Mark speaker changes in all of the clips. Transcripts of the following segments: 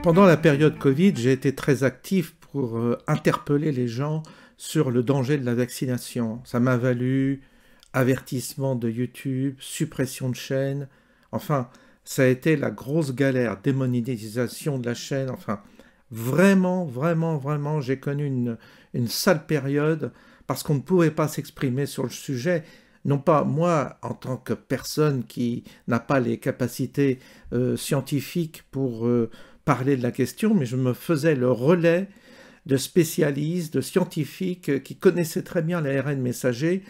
Speaker 1: Pendant la période Covid, j'ai été très actif pour interpeller les gens sur le danger de la vaccination. Ça m'a valu avertissement de YouTube, suppression de chaînes. Enfin, ça a été la grosse galère, démonétisation de la chaîne. Enfin, vraiment, j'ai connu une sale période parce qu'on ne pouvait pas s'exprimer sur le sujet. Non pas moi, en tant que personne qui n'a pas les capacités scientifiques pour parler de la question, mais je me faisais le relais de spécialistes, de scientifiques qui connaissaient très bien l'ARN messager.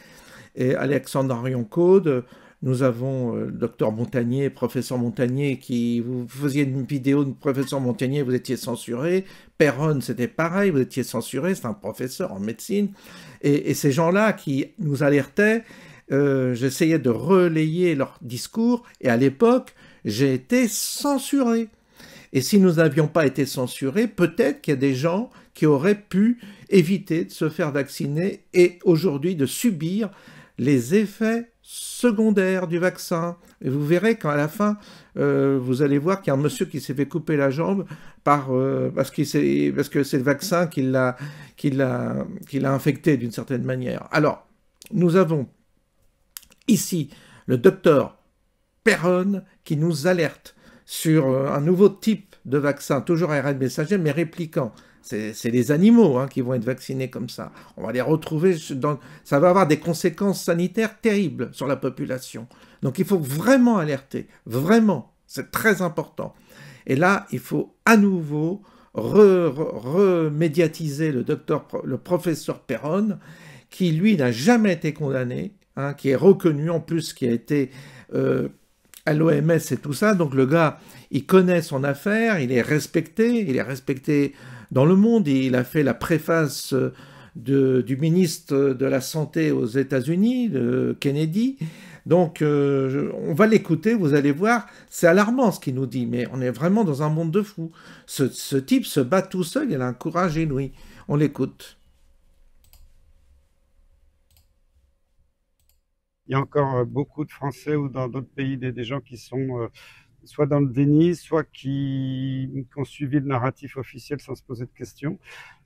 Speaker 1: Et Alexandre Arion-Caude, nous avons le docteur Montagnier, professeur Montagnier, qui vous faisiez une vidéo de professeur Montagnier, vous étiez censuré. Perron, c'était pareil, vous étiez censuré, c'est un professeur en médecine. Et ces gens-là qui nous alertaient, j'essayais de relayer leur discours, et à l'époque, j'ai été censuré. Et si nous n'avions pas été censurés, peut-être qu'il y a des gens qui auraient pu éviter de se faire vacciner et aujourd'hui de subir les effets secondaires du vaccin. Et vous verrez qu'à la fin, vous allez voir qu'il y a un monsieur qui s'est fait couper la jambe parce que c'est le vaccin qui l'a infecté d'une certaine manière. Alors, nous avons ici le docteur Perron qui nous alerte sur un nouveau type de vaccin, toujours ARN messager, mais répliquant. C'est les animaux qui vont être vaccinés comme ça. On va les retrouver, ça va avoir des conséquences sanitaires terribles sur la population. Donc il faut vraiment alerter, vraiment, c'est très important. Et là, il faut à nouveau remédiatiser le professeur Perron, qui lui n'a jamais été condamné, qui est reconnu en plus, qui a été à l'OMS et tout ça, donc le gars, il connaît son affaire, il est respecté dans le monde, il a fait la préface du ministre de la Santé aux États-Unis, de Kennedy, donc on va l'écouter, vous allez voir, c'est alarmant ce qu'il nous dit, mais on est vraiment dans un monde de fous. Ce type se bat tout seul, il a un courage inouï, on l'écoute.
Speaker 2: Il y a encore beaucoup de Français ou dans d'autres pays des gens qui sont soit dans le déni, soit qui ont suivi le narratif officiel sans se poser de questions.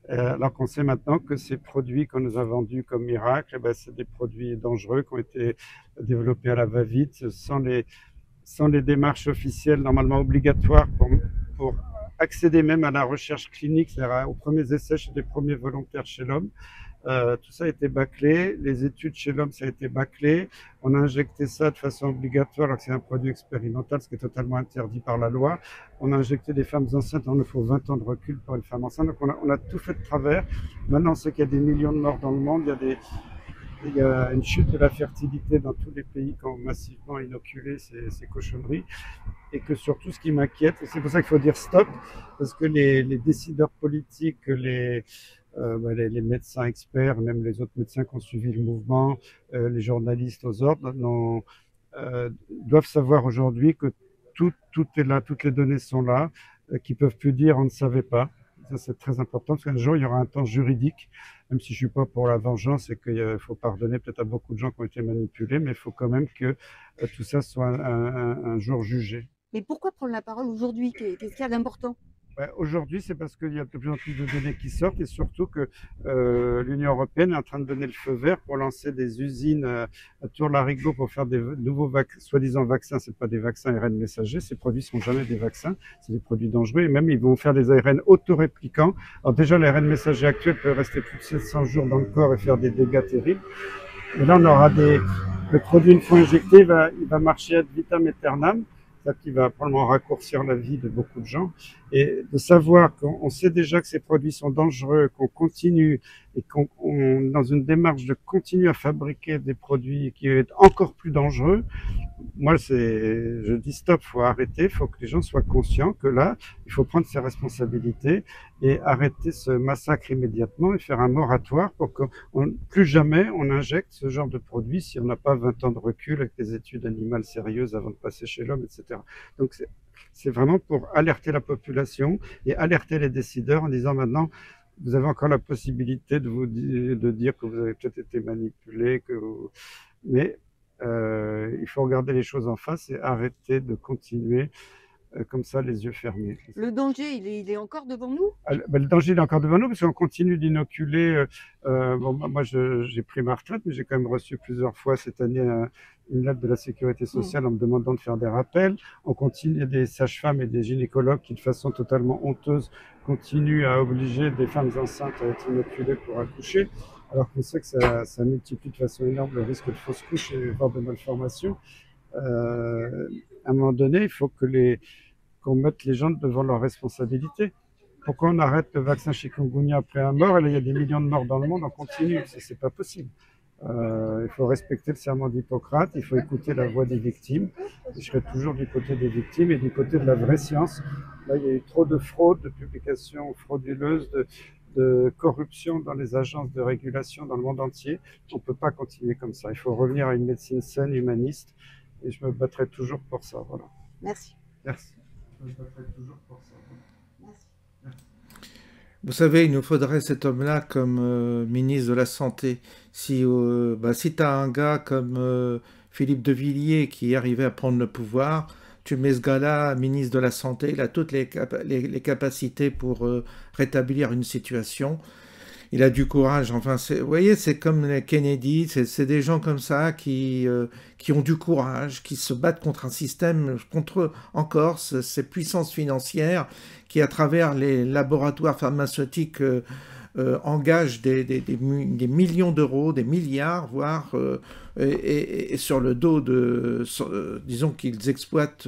Speaker 2: Alors qu'on sait maintenant que ces produits qu'on nous a vendus comme miracle, c'est des produits dangereux qui ont été développés à la va-vite, sans les démarches officielles normalement obligatoires pour accéder même à la recherche clinique, c'est-à-dire aux premiers essais chez des premiers volontaires chez l'homme. Tout ça a été bâclé, les études chez l'homme, ça a été bâclé. On a injecté ça de façon obligatoire alors que c'est un produit expérimental, ce qui est totalement interdit par la loi. On a injecté des femmes enceintes, il faut 20 ans de recul pour une femme enceinte. Donc on a tout fait de travers. Maintenant, on sait qu'il y a des millions de morts dans le monde, il y a une chute de la fertilité dans tous les pays qui ont massivement inoculé ces cochonneries. Et que surtout, ce qui m'inquiète, et c'est pour ça qu'il faut dire stop, parce que les décideurs politiques, les médecins experts, même les autres médecins qui ont suivi le mouvement, les journalistes aux ordres, doivent savoir aujourd'hui que tout est là, toutes les données sont là, qu'ils peuvent plus dire on ne savait pas. Ça, c'est très important, parce qu'un jour, il y aura un temps juridique, même si je suis pas pour la vengeance et qu'il faut pardonner peut-être à beaucoup de gens qui ont été manipulés, mais il faut quand même que tout ça soit un jour jugé.
Speaker 3: Mais pourquoi prendre la parole aujourd'hui? Qu'est-ce qu'il y a d'important?
Speaker 2: Aujourd'hui, c'est parce qu'il y a de plus en plus de données qui sortent et surtout que l'Union européenne est en train de donner le feu vert pour lancer des usines à Tour-Larigot pour faire des nouveaux soi-disant vaccins. C'est pas des vaccins ARN messagers, ces produits sont jamais des vaccins, c'est des produits dangereux et même ils vont faire des ARN autoréplicants. Alors déjà, l'ARN messager actuel peut rester plus de 700 jours dans le corps et faire des dégâts terribles. Et là, on aura le produit une fois injecté, il va marcher ad vitam aeternam. Qui va probablement raccourcir la vie de beaucoup de gens, et de savoir qu'on sait déjà que ces produits sont dangereux, qu'on continue et qu'on dans une démarche de continuer à fabriquer des produits qui vont être encore plus dangereux. Moi, je dis stop, faut arrêter, faut que les gens soient conscients que là, il faut prendre ses responsabilités et arrêter ce massacre immédiatement et faire un moratoire pour que plus jamais on injecte ce genre de produit si on n'a pas 20 ans de recul avec des études animales sérieuses avant de passer chez l'homme, etc. Donc C'est vraiment pour alerter la population et alerter les décideurs en disant maintenant, vous avez encore la possibilité de dire que vous avez peut-être été manipulé, mais il faut regarder les choses en face et arrêter de continuer comme ça, les yeux fermés.
Speaker 3: Le danger, il est encore devant nous?
Speaker 2: Le danger, il est encore devant nous parce qu'on continue d'inoculer. Bon, moi, j'ai pris ma retraite, mais j'ai quand même reçu plusieurs fois cette année une lettre de la Sécurité sociale en me demandant de faire des rappels. On continue, il y a des sages-femmes et des gynécologues qui, de façon totalement honteuse, continuent à obliger des femmes enceintes à être inoculées pour accoucher, alors qu'on sait que ça multiplie de façon énorme le risque de fausse couche et voire de malformation. À un moment donné, il faut qu'on mette les gens devant leurs responsabilités. Pourquoi on arrête le vaccin chikungunya après un mort? Et là, il y a des millions de morts dans le monde, on continue. C'est pas possible. Il faut respecter le serment d'Hippocrate, il faut écouter la voix des victimes. Et je serai toujours du côté des victimes et du côté de la vraie science. Là, il y a eu trop de fraudes, de publications frauduleuses, de corruption dans les agences de régulation dans le monde entier. On ne peut pas continuer comme ça. Il faut revenir à une médecine saine, humaniste. Et je me battrai toujours pour ça. Voilà.
Speaker 3: Merci.
Speaker 2: Merci. Je me battrai toujours pour ça.
Speaker 3: Merci.
Speaker 1: Vous savez, il nous faudrait cet homme-là comme ministre de la Santé. Si tu as un gars comme Philippe de Villiers qui arrivait à prendre le pouvoir, tu mets ce gars-là ministre de la Santé, il a toutes les capacités pour rétablir une situation. Il a du courage, enfin, vous voyez, c'est comme les Kennedy, c'est des gens comme ça qui ont du courage, qui se battent contre un système, contre encore ces puissances financières qui, à travers les laboratoires pharmaceutiques, engagent des millions d'euros, des milliards, voire, et sur le dos disons qu'ils exploitent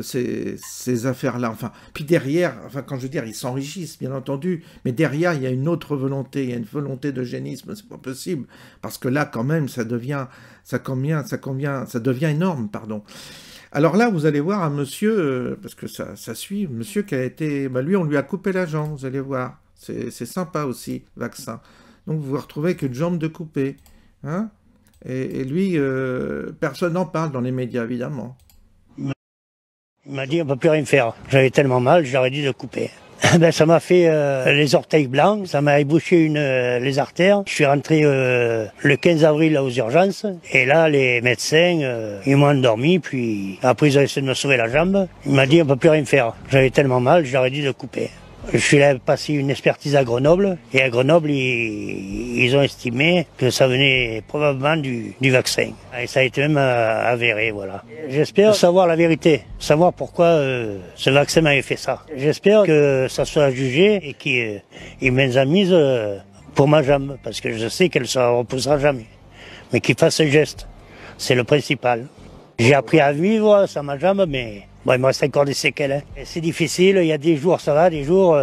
Speaker 1: ces affaires-là. Enfin, puis derrière, enfin, quand je veux dire, ils s'enrichissent, bien entendu, mais derrière, il y a une autre volonté, il y a une volonté d'eugénisme, c'est pas possible, parce que là, quand même, ça devient énorme, pardon. Alors là, vous allez voir un monsieur, parce que ça suit, un monsieur qui a été, lui, on lui a coupé la jambe, vous allez voir, c'est sympa aussi, vaccin. Donc vous vous retrouvez avec une jambe de coupé, hein, et lui, personne n'en parle dans les médias, évidemment.
Speaker 4: Il m'a dit on peut plus rien faire. J'avais tellement mal, j'aurais dit de couper. Ben ça m'a fait les orteils blancs, ça m'a ébouché les artères. Je suis rentré le 15 avril aux urgences et là les médecins ils m'ont endormi, puis après ils ont essayé de me sauver la jambe. Il m'a dit on peut plus rien faire. J'avais tellement mal, j'aurais dit de couper. Je suis là passer une expertise à Grenoble et à Grenoble ils ont estimé que ça venait probablement du vaccin et ça a été même avéré, voilà. J'espère savoir la vérité, savoir pourquoi ce vaccin m'avait fait ça. J'espère que ça soit jugé et qu'il m'examise pour ma jambe parce que je sais qu'elle ne se reposera jamais, mais qu'il fasse un geste, c'est le principal. J'ai appris à vivre sans ma jambe, mais bon, il me reste encore des séquelles. Hein. C'est difficile, il y a des jours ça va, des jours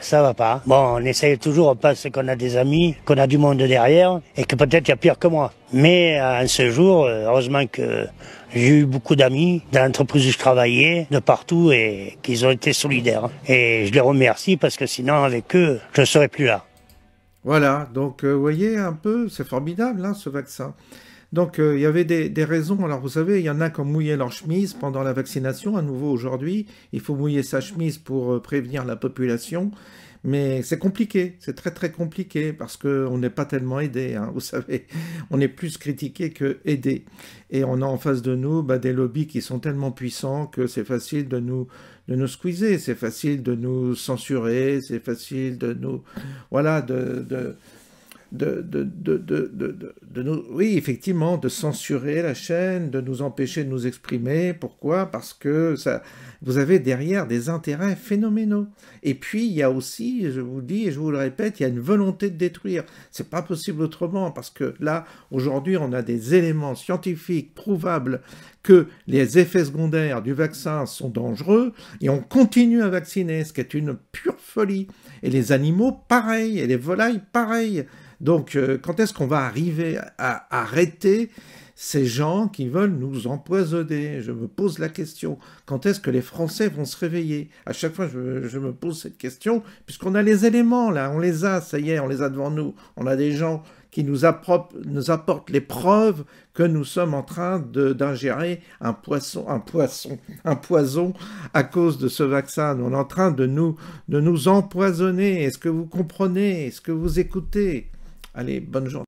Speaker 4: ça va pas. Bon, on essaye toujours, on pense qu'on a des amis, qu'on a du monde derrière, et que peut-être il y a pire que moi. Mais en ce jour, heureusement que j'ai eu beaucoup d'amis dans l'entreprise où je travaillais, de partout, et qu'ils ont été solidaires. Et je les remercie parce que sinon, avec eux, je ne serais plus là.
Speaker 1: Voilà, donc vous voyez un peu, c'est formidable hein, ce vaccin. Donc, il y avait des raisons. Alors, vous savez, il y en a qui ont mouillé leur chemise pendant la vaccination. À nouveau, aujourd'hui, il faut mouiller sa chemise pour prévenir la population. Mais c'est compliqué, c'est très très compliqué parce qu'on n'est pas tellement aidé, hein, vous savez. On est plus critiqué que aidé. Et on a en face de nous des lobbies qui sont tellement puissants que c'est facile de nous squeezer, c'est facile de nous censurer, c'est facile de nous... Voilà, oui, effectivement, de censurer la chaîne, de nous empêcher de nous exprimer. Pourquoi? Parce que vous avez derrière des intérêts phénoménaux. Et puis, il y a aussi, je vous le dis et je vous le répète, il y a une volonté de détruire. C'est pas possible autrement, parce que là, aujourd'hui, on a des éléments scientifiques prouvables que les effets secondaires du vaccin sont dangereux, et on continue à vacciner, ce qui est une pure folie. Et les animaux, pareil, et les volailles, pareil. Donc, quand est-ce qu'on va arriver à arrêter ces gens qui veulent nous empoisonner. Je me pose la question, quand est-ce que les Français vont se réveiller? À chaque fois, je me pose cette question, puisqu'on a les éléments, là, on les a, ça y est, on les a devant nous. On a des gens qui nous apportent les preuves que nous sommes en train d'ingérer un poison à cause de ce vaccin. On est en train de nous empoisonner. Est-ce que vous comprenez? Est-ce que vous écoutez? Allez, bonne journée.